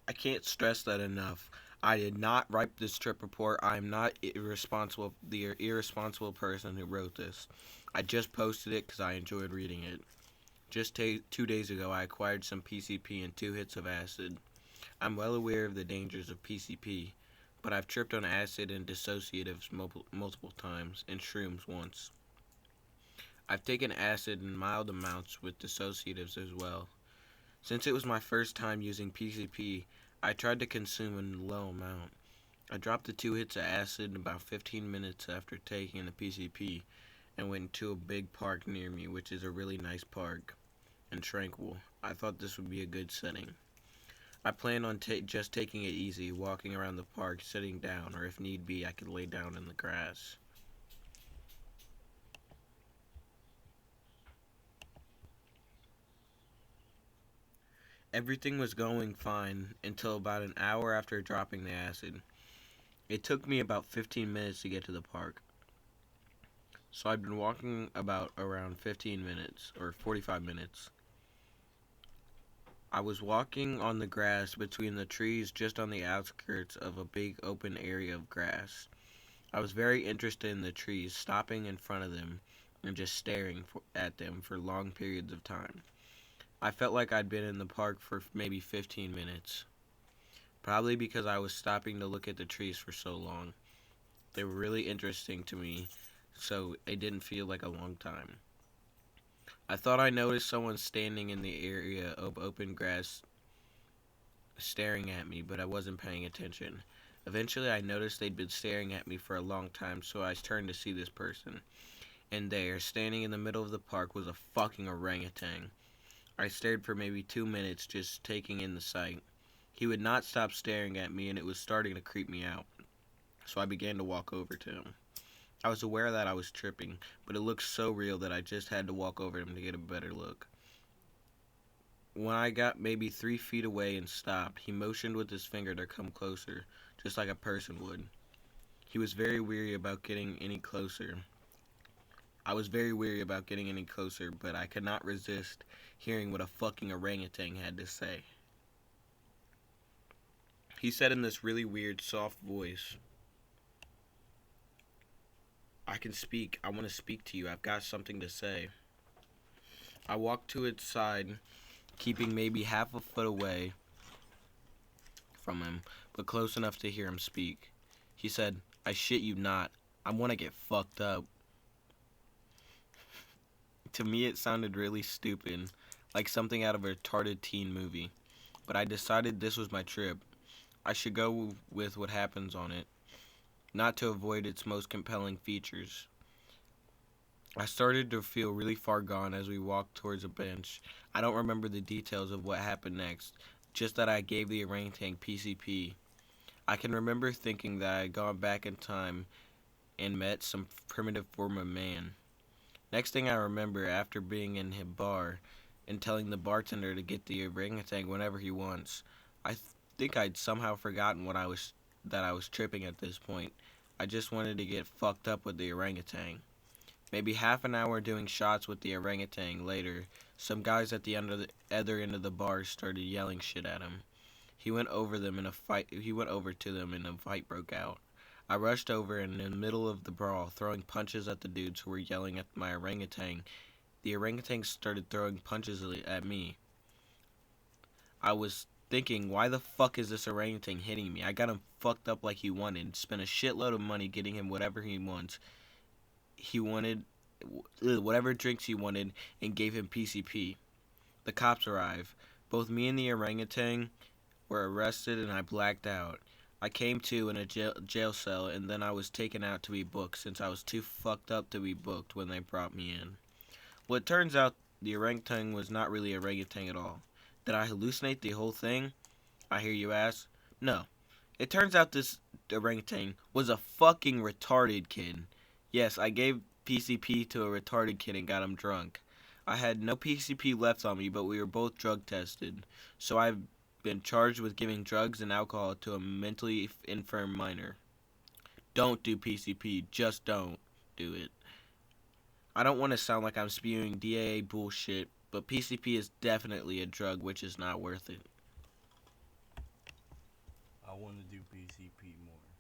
I can't stress that enough. I did not write this trip report. I am not the irresponsible person who wrote this. I just posted it because I enjoyed reading it. Just 2 days ago, I acquired some PCP and 2 hits of acid. I'm well aware of the dangers of PCP, but I've tripped on acid and dissociatives multiple times, and shrooms once. I've taken acid in mild amounts with dissociatives as well. Since it was my first time using PCP, I tried to consume a low amount. I dropped the 2 hits of acid in about 15 minutes after taking the PCP and went to a big park near me, which is a really nice park and tranquil. I thought this would be a good setting. I planned on just taking it easy, walking around the park, sitting down, or if need be, I could lay down in the grass. Everything was going fine until about an hour after dropping the acid. It took me about 15 minutes to get to the park. So I'd been walking about around 15 minutes, or 45 minutes. I was walking on the grass between the trees just on the outskirts of a big open area of grass. I was very interested in the trees, stopping in front of them and just staring at them for long periods of time. I felt like I'd been in the park for maybe 15 minutes. Probably because I was stopping to look at the trees for so long. They were really interesting to me, so it didn't feel like a long time. I thought I noticed someone standing in the area of open grass staring at me, but I wasn't paying attention. Eventually, I noticed they'd been staring at me for a long time, so I turned to see this person. And there, standing in the middle of the park, was a fucking orangutan. I stared for maybe 2 minutes, just taking in the sight. He would not stop staring at me, and it was starting to creep me out, so I began to walk over to him. I was aware that I was tripping, but it looked so real that I just had to walk over him to get a better look. When I got maybe 3 feet away and stopped, he motioned with his finger to come closer, just like a person would. He was very weary about getting any closer. I was very weary about getting any closer, but I could not resist hearing what a fucking orangutan had to say. He said in this really weird, soft voice, "I can speak. I want to speak to you. I've got something to say." I walked to its side, keeping maybe half a foot away from him, but close enough to hear him speak. He said, "I shit you not. I want to get fucked up." To me, it sounded really stupid, like something out of a retarded teen movie. But I decided this was my trip. I should go with what happens on it, not to avoid its most compelling features. I started to feel really far gone as we walked towards a bench. I don't remember the details of what happened next, just that I gave the orangutan PCP. I can remember thinking that I had gone back in time and met some primitive form of man. Next thing I remember, after being in a bar and telling the bartender to get the orangutan whenever he wants, I think I'd somehow forgotten that I was tripping at this point. I just wanted to get fucked up with the orangutan. Maybe half an hour doing shots with the orangutan later, some guys at the other end of the bar started yelling shit at him. He went over to them and a fight broke out. I rushed over and in the middle of the brawl, throwing punches at the dudes who were yelling at my orangutan. The orangutan started throwing punches at me. I was thinking, why the fuck is this orangutan hitting me? I got him fucked up like he wanted, spent a shitload of money getting him whatever he wants. He wanted whatever drinks he wanted and gave him PCP. The cops arrived. Both me and the orangutan were arrested and I blacked out. I came to in a jail cell and then I was taken out to be booked since I was too fucked up to be booked when they brought me in. Well, it turns out the orangutan was not really a orangutan at all. Did I hallucinate the whole thing? I hear you ask. No. It turns out this orangutan was a fucking retarded kid. Yes, I gave PCP to a retarded kid and got him drunk. I had no PCP left on me, but we were both drug tested. So I've been charged with giving drugs and alcohol to a mentally infirm minor. Don't do PCP. Just don't do it. I don't want to sound like I'm spewing DAA bullshit, but PCP is definitely a drug which is not worth it. want to do PCP more.